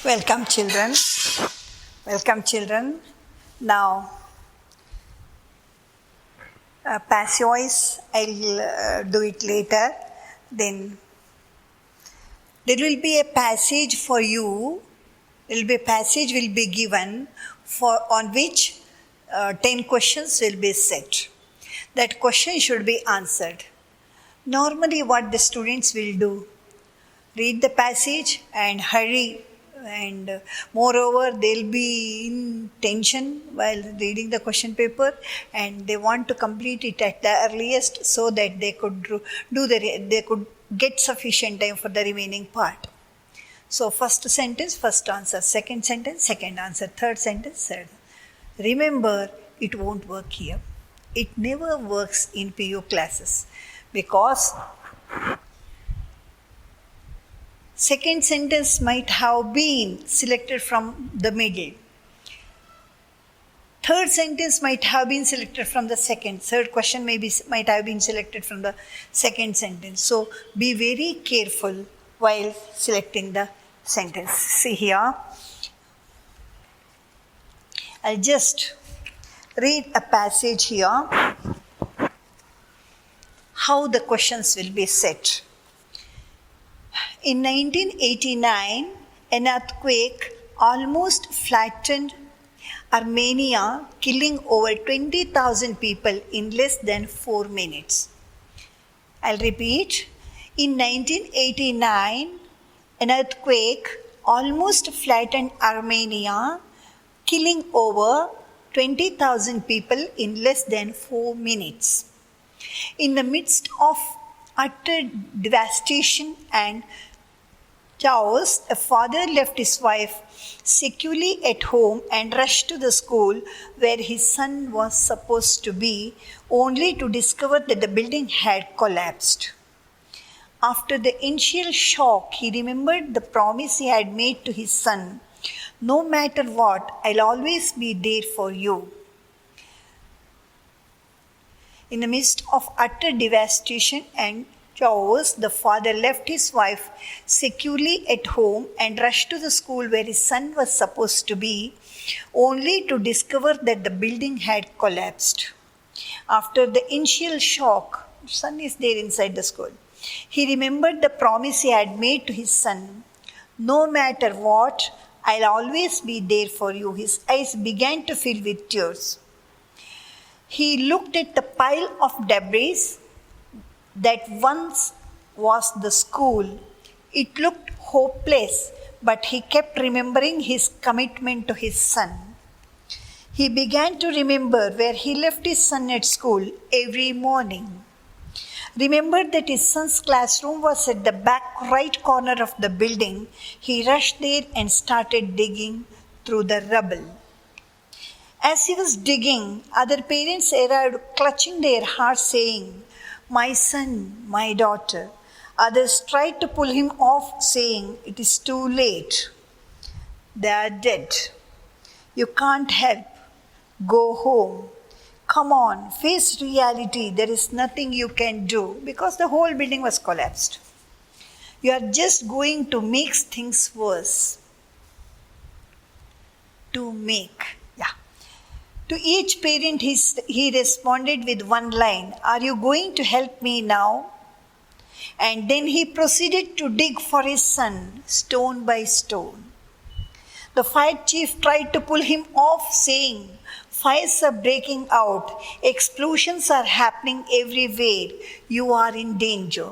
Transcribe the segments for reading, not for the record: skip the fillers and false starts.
Welcome, children. Welcome, children. Now, passive voice, I'll do it later. Then, there will be a passage for you. There will be a passage will be given on which 10 questions will be set. That question should be answered. Normally, what the students will do, read the passage and hurry. And moreover, they'll be in tension while reading the question paper, and they want to complete it at the earliest so that they could they could get sufficient time for the remaining part. So, first sentence, first answer; second sentence, second answer; third sentence, third. Remember, it won't work here. It never works in PU classes because second sentence might have been selected from the middle. Third sentence might have been selected from the second. Third question might have been selected from the second sentence. So be very careful while selecting the sentence. See here. I'll just read a passage here. How the questions will be set. In 1989, an earthquake almost flattened Armenia, killing over 20,000 people in less than 4 minutes. I'll repeat. In 1989, an earthquake almost flattened Armenia, killing over 20,000 people in less than 4 minutes. In the midst of utter devastation and chaos, a father left his wife securely at home and rushed to the school where his son was supposed to be, only to discover that the building had collapsed. After the initial shock, he remembered the promise he had made to his son, "No matter what, I'll always be there for you." In the midst of utter devastation and chaos, the father left his wife securely at home and rushed to the school where his son was supposed to be, only to discover that the building had collapsed. After the initial shock, the son is there inside the school. He remembered the promise he had made to his son, "No matter what, I'll always be there for you." His eyes began to fill with tears. He looked at the pile of debris that once was the school. It looked hopeless, but he kept remembering his commitment to his son. He began to remember where he left his son at school every morning. Remembered that his son's classroom was at the back right corner of the building. He rushed there and started digging through the rubble. As he was digging, other parents arrived, clutching their hearts, saying, "My son, my daughter." Others tried to pull him off, saying, "It is too late. They are dead. You can't help. Go home. Come on, face reality. There is nothing you can do," because the whole building was collapsed. "You are just going to make things worse." To each parent, he responded with one line, "Are you going to help me now?" And then he proceeded to dig for his son, stone by stone. The fire chief tried to pull him off, saying, "Fires are breaking out. Explosions are happening everywhere. You are in danger.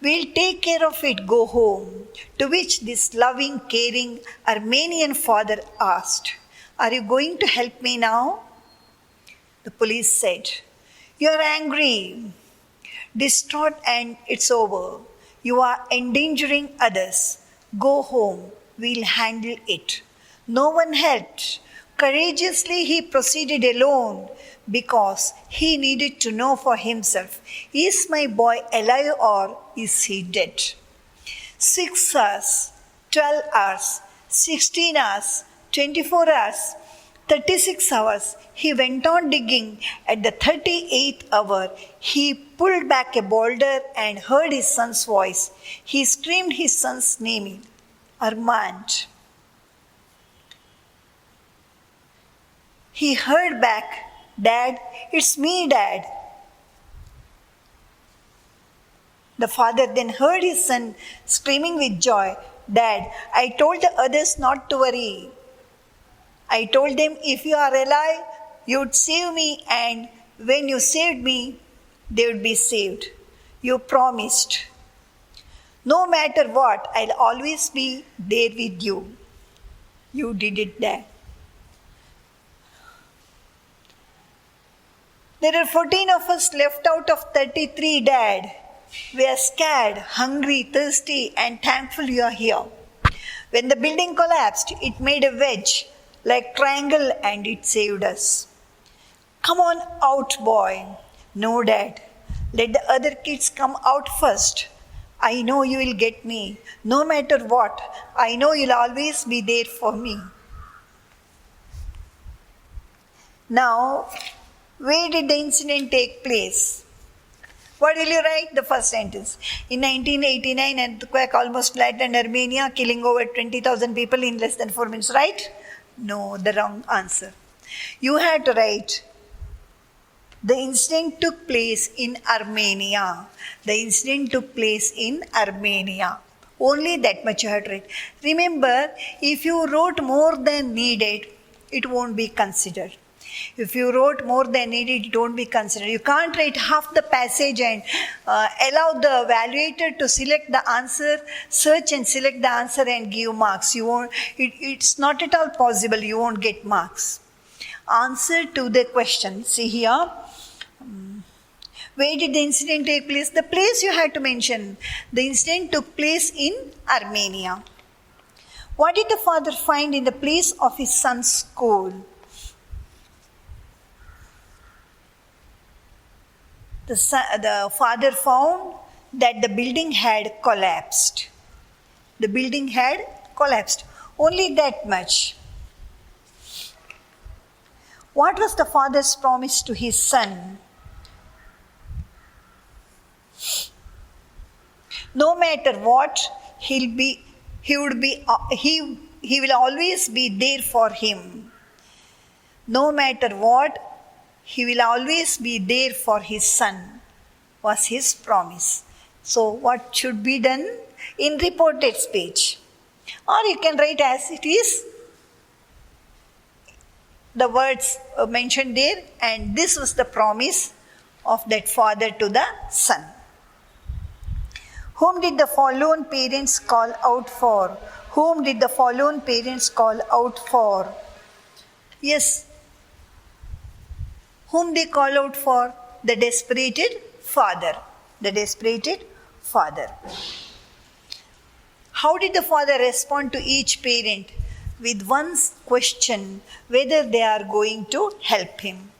We'll take care of it. Go home." To which this loving, caring Armenian father asked, "Are you going to help me now?" The police said, "You are angry, distraught, and it's over. You are endangering others. Go home. We'll handle it." No one helped. Courageously, he proceeded alone because he needed to know for himself, "Is my boy alive or is he dead?" 6 hours, 12 hours, 16 hours, 24 hours, 36 hours, he went on digging. At the 38th hour, he pulled back a boulder and heard his son's voice. He screamed his son's name, "Armand." He heard back, "Dad, it's me, Dad." The father then heard his son screaming with joy, "Dad, I told the others not to worry. I told them if you are alive, you'd save me, and when you saved me, they would be saved. You promised. No matter what, I'll always be there with you. You did it, Dad." There are 14 of us left out of 33, Dad. We are scared, hungry, thirsty, and thankful you are here. When the building collapsed, it made a wedge like triangle and it saved us. "Come on out, boy." "No, Dad. Let the other kids come out first. I know you will get me. No matter what, I know you'll always be there for me." Now, where did the incident take place? What will you write? The first sentence. In 1989, an earthquake almost flattened Armenia, killing over 20,000 people in less than 4 minutes, right? No, the wrong answer. You had to write, the incident took place in Armenia. The incident took place in Armenia. Only that much you had to write. Remember, if you wrote more than needed, it won't be considered. If you wrote more than needed, it won't be considered. You can't write half the passage and allow the evaluator to select the answer, search and select the answer and give marks. You won't. It's not at all possible. You won't get marks. Answer to the question. See here. Where did the incident take place? The place you had to mention. The incident took place in Armenia. What did the father find in the place of his son's school? The father found that the building had collapsed. The building had collapsed. Only that much. What was the father's promise to his son? No matter what, he will always be there for him. No matter what, he will always be there for his son, was his promise. So what should be done? In reported speech. Or you can write as it is, the words mentioned there, and this was the promise of that father to the son. Whom did the forlorn parents call out for? Whom did the forlorn parents call out for? Yes. Whom they call out for? The desperated father. The desperated father. How did the father respond to each parent? With one question, whether they are going to help him.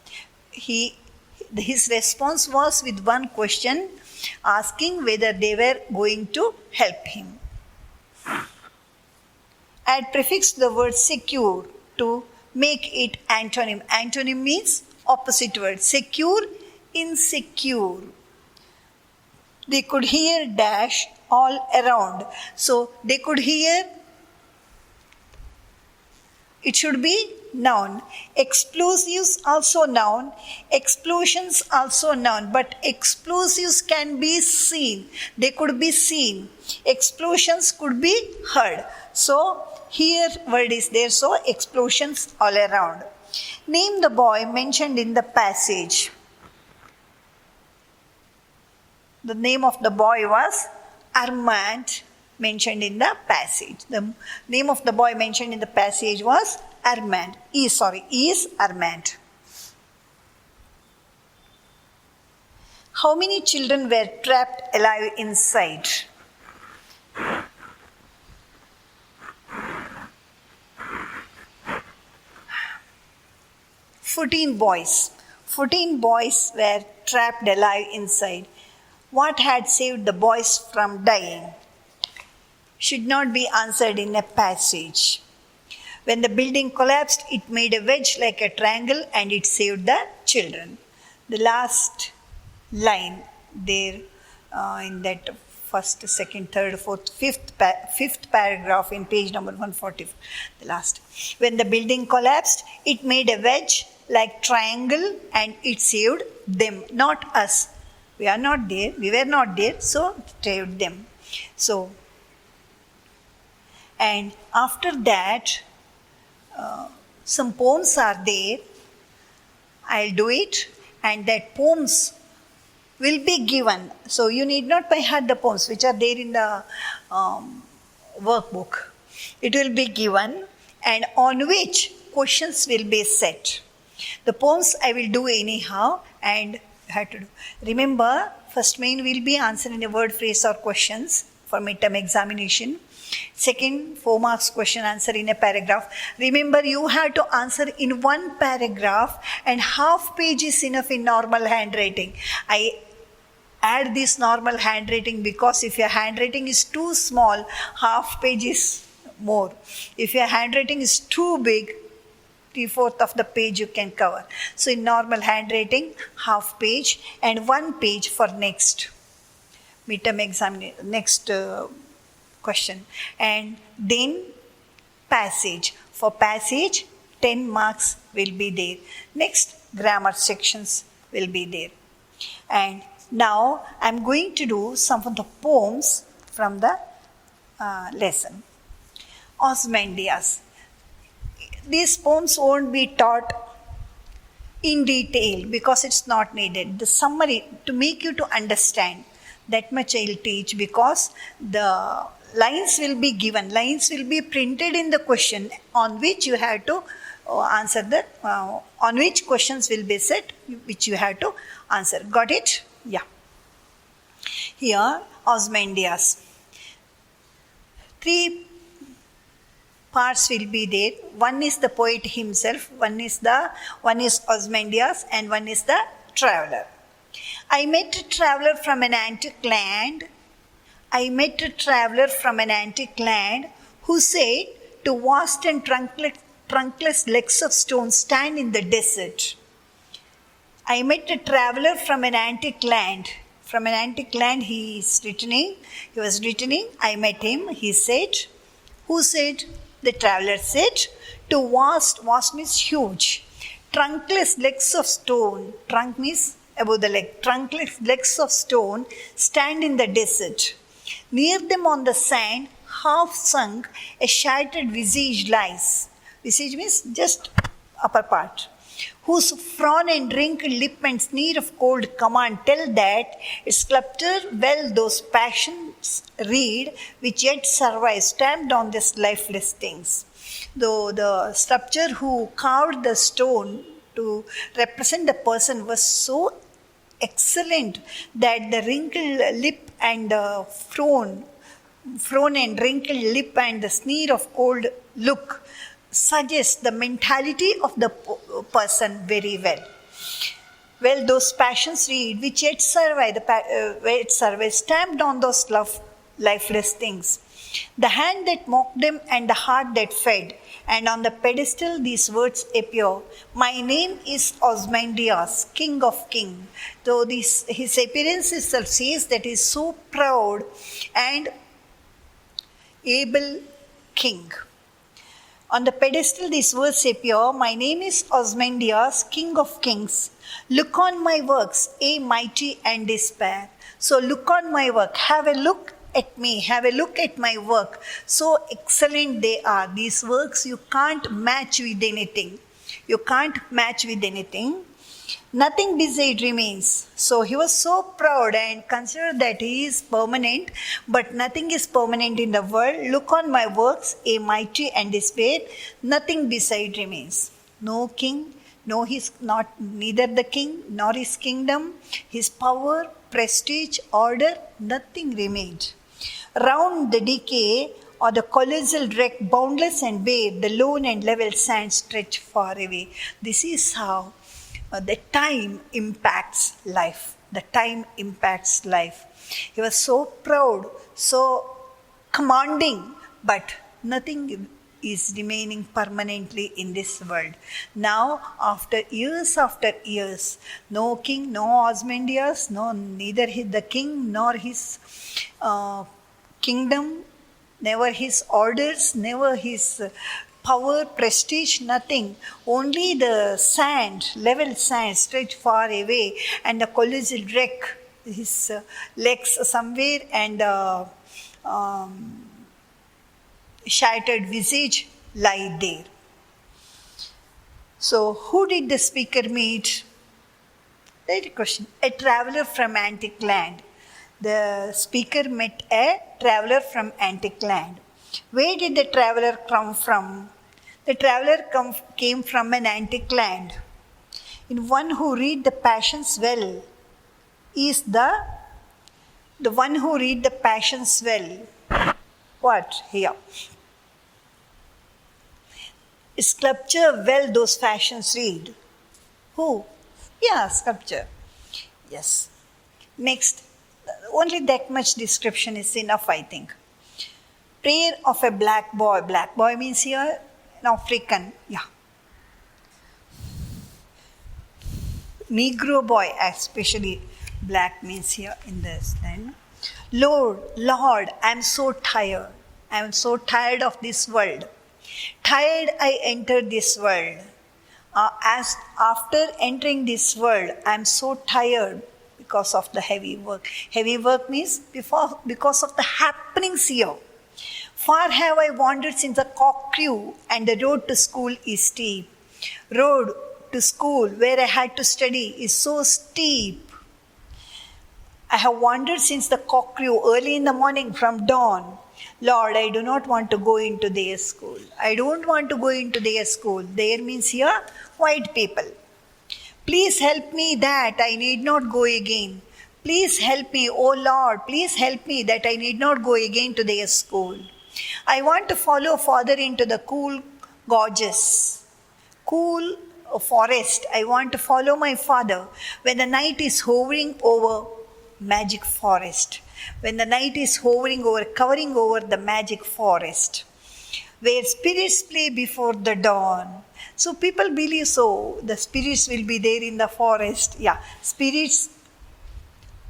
His response was with one question, asking whether they were going to help him. Add prefix to the word secure to make it antonym. Antonym means opposite word. Secure, insecure. They could hear dash all around. So they could hear, it should be noun. Explosives also noun. Explosions also noun. But explosives can be seen. They could be seen. Explosions could be heard. So here word is there. So explosions all around. Name the boy mentioned in the passage. The name of the boy was Armand, mentioned in the passage. The name of the boy mentioned in the passage was Armand. Is Armand. How many children were trapped alive inside? "14 boys. 14 boys were trapped alive inside. What had saved the boys from dying? Should not be answered in a passage. When the building collapsed, it made a wedge like a triangle and it saved the children." The last line there in that first, second, third, fourth, fifth paragraph in page number 140, the last. When the building collapsed, it made a wedge like triangle and it saved them, not us. We were not there, so it saved them. So, and after that, some poems are there. I'll do it, and that poems will be given. So you need not by heart the poems which are there in the workbook. It will be given, and on which questions will be set. The poems I will do anyhow, and have to do. Remember, first main will be answering a word, phrase or questions for midterm examination. Second, 4 marks question answer in a paragraph. Remember, you have to answer in one paragraph, and half page is enough in normal handwriting. I add this normal handwriting because if your handwriting is too small, half page is more. If your handwriting is too big, 3/4 of the page you can cover. So in normal handwriting, half page and 1 page for next midterm examination, next question. And then passage. For passage, 10 marks will be there. Next, grammar sections will be there. And now I'm going to do some of the poems from the lesson. Ozymandias. These poems won't be taught in detail because it's not needed. The summary, to make you to understand, that much I'll teach, because the lines will be given. Lines will be printed in the question on which you have to answer the, on which questions will be set, which you have to answer. Got it? Yeah. Here, Ozymandias. 3 parts will be there. One is the poet himself, one is Ozymandias, and one is the traveler. I met a traveler from an antique land. I met a traveler from an antique land who said, to vast and trunkless legs of stone stand in the desert. I met a traveler from an antique land. From an antique land he was returning. I met him. He said, who said? The traveler said, to vast means huge, trunkless legs of stone, trunk means above the leg, trunkless legs of stone stand in the desert. Near them on the sand, half sunk, a shattered visage lies. Visage means just upper part. Whose frown and wrinkled lip and sneer of cold command tell that its sculptor well those passions read which yet survive, stamped on these lifeless things. Though the sculptor who carved the stone to represent the person was so excellent that the wrinkled lip and the frown and wrinkled lip and the sneer of cold look suggests the mentality of the person very well. Well, those passions read, which yet survive, stamped on those lifeless things. The hand that mocked them and the heart that fed, and on the pedestal these words appear. My name is Ozymandias, King of Kings. Though his appearance itself says that he is so proud and able king. On the pedestal these words appear, my name is Ozymandias, King of Kings. Look on my works, A mighty and despair. So look on my work, have a look at me, have a look at my work. So excellent they are. These works you can't match with anything. You can't match with anything. Nothing beside remains. So he was so proud and considered that he is permanent, but nothing is permanent in the world. Look on my works, A mighty and despair. Nothing beside remains. No king, neither the king nor his kingdom, his power, prestige, order, nothing remained. Round the decay or the colossal wreck, boundless and bare, the lone and level sands stretch far away. This is how the time impacts life. The time impacts life. He was so proud, so commanding, but nothing is remaining permanently in this world. Now, after years, no king, no Osmandias, no neither the king nor his kingdom, never his orders, never his power, prestige, nothing. Only the sand, level sand, stretched far away, and the colossal wreck, his legs somewhere, and shattered visage lie there. So, who did the speaker meet? Right question. A traveler from antique land. The speaker met a traveler from antique land. Where did the traveler come from? The traveler came from an antique land. In one who read the passions well is the one who read the passions well. What? Here. Sculpture well those passions read. Who? Yeah, sculpture. Yes. Next, only that much description is enough, I think. Prayer of a black boy. Black boy means here an African. Yeah. Negro boy, especially black means here in this then. Lord, I am so tired. I am so tired of this world. Tired I entered this world. As after entering this world, I am so tired because of the heavy work. Heavy work means because of the happenings here. Far have I wandered since the cock crew, and the road to school is steep. Road to school where I had to study is so steep. I have wandered since the cock crew early in the morning from dawn. Lord, I do not want to go into their school. I don't want to go into their school. There means here white people. Please help me that I need not go again. Please help me, oh Lord, please help me that I need not go again to their school. I want to follow Father into the cool gorges, cool forest. I want to follow my Father when the night is hovering over magic forest. When the night is hovering over, covering over the magic forest, where spirits play before the dawn. So people believe so, the spirits will be there in the forest. Yeah, spirits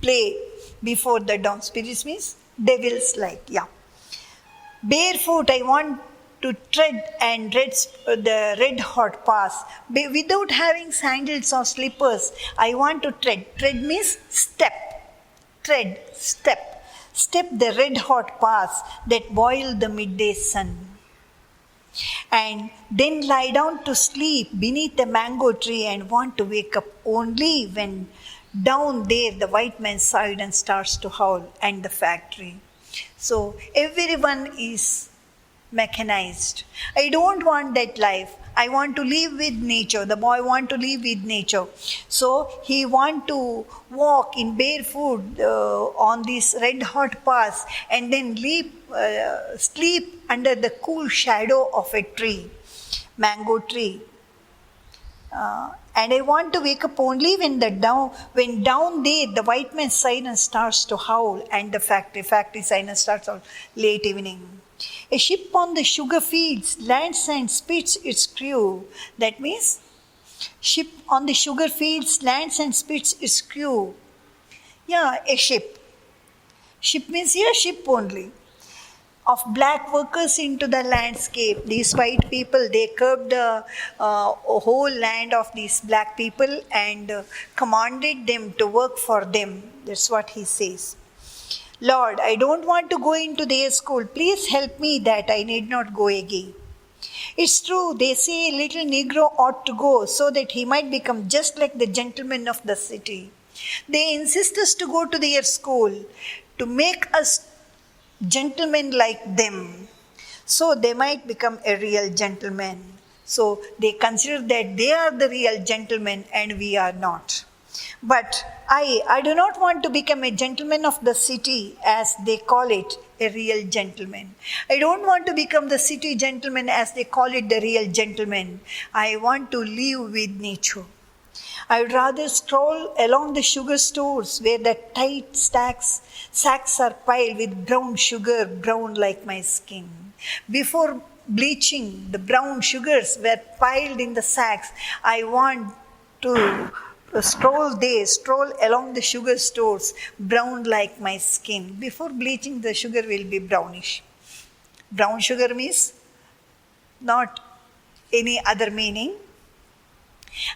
play before the dawn. Spirits means devils like, yeah. Barefoot, I want to tread and the red hot path. Without having sandals or slippers, I want to tread. Tread means step. Tread, step the red hot path that boil the midday sun. And then lie down to sleep beneath a mango tree and want to wake up only when down there the white man sighed and starts to howl and the factory. So everyone is mechanized. I don't want that life. I want to live with nature. The boy want to live with nature. So he want to walk in barefoot on this red hot path and then sleep under the cool shadow of a tree, mango tree. And I want to wake up only when down there the white man's siren starts to howl and the factory siren starts out late evening. A ship on the sugar fields lands and spits its crew. That means ship on the sugar fields lands and spits its crew. Yeah, a ship. Ship means here ship only. Of black workers into the landscape. These white people, they curbed the whole land of these black people and commanded them to work for them. That's what he says. Lord, I don't want to go into their school. Please help me that I need not go again. It's true, they say a little Negro ought to go so that he might become just like the gentlemen of the city. They insist us to go to their school to make us gentlemen like them, so they might become a real gentleman. So they consider that they are the real gentlemen and we are not. But I do not want to become a gentleman of the city as they call it, a real gentleman. I don't want to become the city gentleman as they call it, the real gentleman. I want to live with nature. I would rather stroll along the sugar stores where the tight sacks are piled with brown sugar, brown like my skin. Before bleaching, the brown sugars were piled in the sacks. I want to stroll along the sugar stores, brown like my skin. Before bleaching, the sugar will be brownish. Brown sugar means not any other meaning.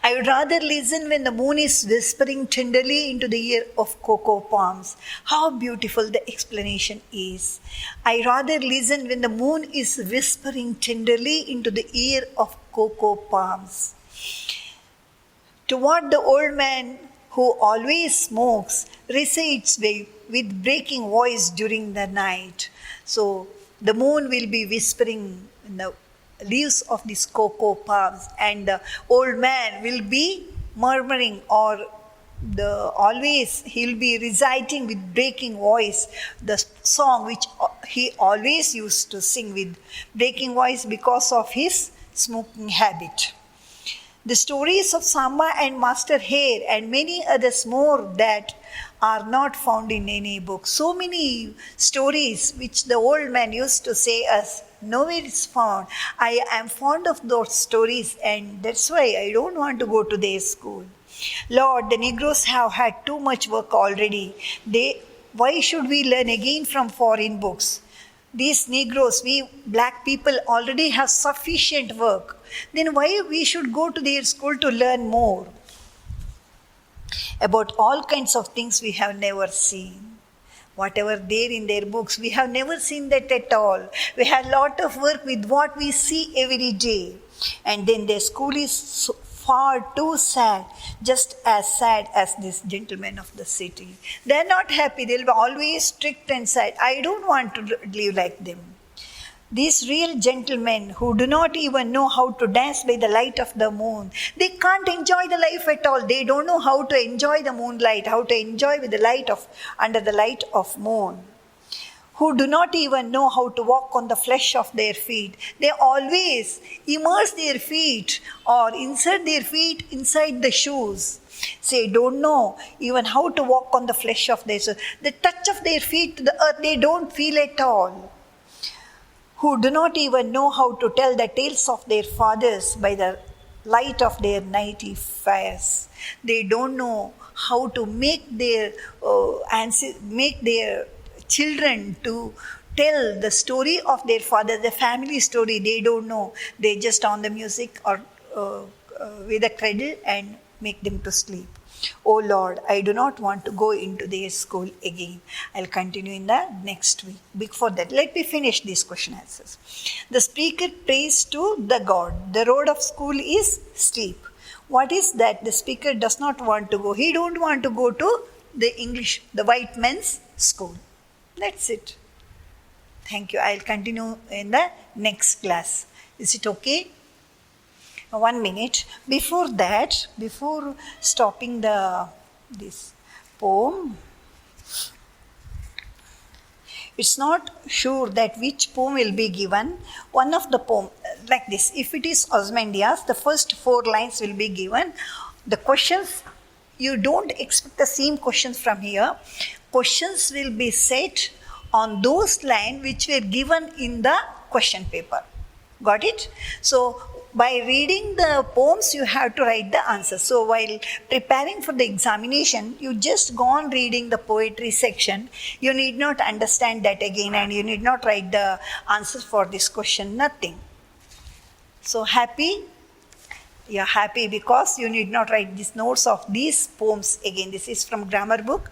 I would rather listen when the moon is whispering tenderly into the ear of cocoa palms. How beautiful the explanation is. I rather listen when the moon is whispering tenderly into the ear of cocoa palms. To what the old man who always smokes recites with breaking voice during the night. So the moon will be whispering in the leaves of these cocoa palms, and the old man will be murmuring, or he'll be reciting with breaking voice the song which he always used to sing with breaking voice because of his smoking habit. The stories of Samba and Master Hare and many others more that are not found in any book. So many stories which the old man used to say us, nowhere is found. I am fond of those stories, and that's why I don't want to go to their school. Lord, the Negroes have had too much work already. Why should we learn again from foreign books? These Negroes, we black people already have sufficient work. Then why we should go to their school to learn more? About all kinds of things we have never seen. Whatever there in their books, we have never seen that at all. We have a lot of work with what we see every day. And then their school is far too sad, just as sad as this gentleman of the city. They are not happy. They will be always strict and sad. I don't want to live like them. These real gentlemen who do not even know how to dance by the light of the moon, they can't enjoy the life at all. They don't know how to enjoy the moonlight, how to enjoy with the light of under the light of moon. Who do not even know how to walk on the flesh of their feet. They always immerse their feet or insert their feet inside the shoes. Say, don't know even how to walk on the flesh of their shoes. The touch of their feet to the earth, they don't feel at all. Who do not even know how to tell the tales of their fathers by the light of their nighty fires. They don't know how to make their children to tell the story of their father, the family story. They don't know. They just on the music or with a cradle and make them to sleep. Oh Lord, I do not want to go into their school again. I'll continue in the next week. Before that, let me finish these question answers. The speaker prays to the God. The road of school is steep. What is that? The speaker does not want to go. He don't want to go to the white men's school. That's it. Thank you. I'll continue in the next class. Is it okay? 1 minute. Before that, before stopping this poem, it's not sure that which poem will be given. One of the poem, like this, if it is Osmandias, the first 4 lines will be given. The questions, you don't expect the same questions from here. Questions will be set on those lines which were given in the question paper. Got it? So, by reading the poems, you have to write the answers. So, while preparing for the examination, you just go on reading the poetry section. You need not understand that again, and you need not write the answers for this question, nothing. So, happy? You're happy because you need not write these notes of these poems again. This is from grammar book.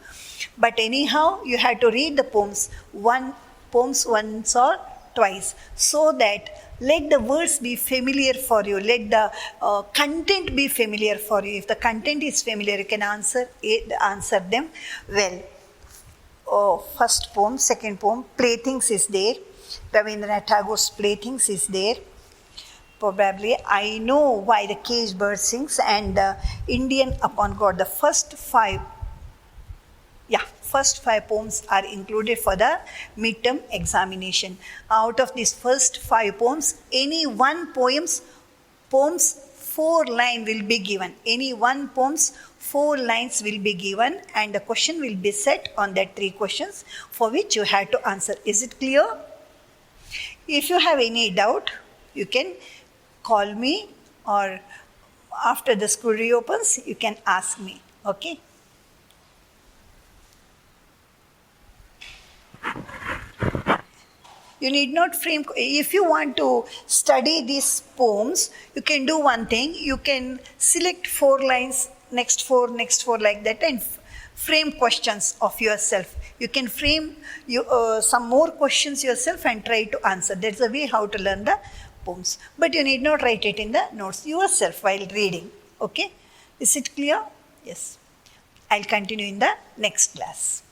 But anyhow, you have to read the poems once or twice, so that let the words be familiar for you. Let the content be familiar for you. If the content is familiar, you can answer them well. First poem, second poem, Playthings is there. Rabindranath Tagore's Playthings is there. Probably I Know Why the Caged Bird Sings and Indian Upon God. The first five poems are included for the midterm examination. Out of these first 5 poems, any one poem's 4 lines will be given. Any one poem's 4 lines will be given, and the question will be set on that 3 questions for which you have to answer. Is it clear? If you have any doubt, you can call me, or after the school reopens, you can ask me. Okay? You need not frame. If you want to study these poems, you can do one thing. You can select 4 lines, next four, like that, and frame questions of yourself. You can frame some more questions yourself and try to answer. That's the way how to learn the poems. But you need not write it in the notes yourself while reading. Okay? Is it clear? Yes. I'll continue in the next class.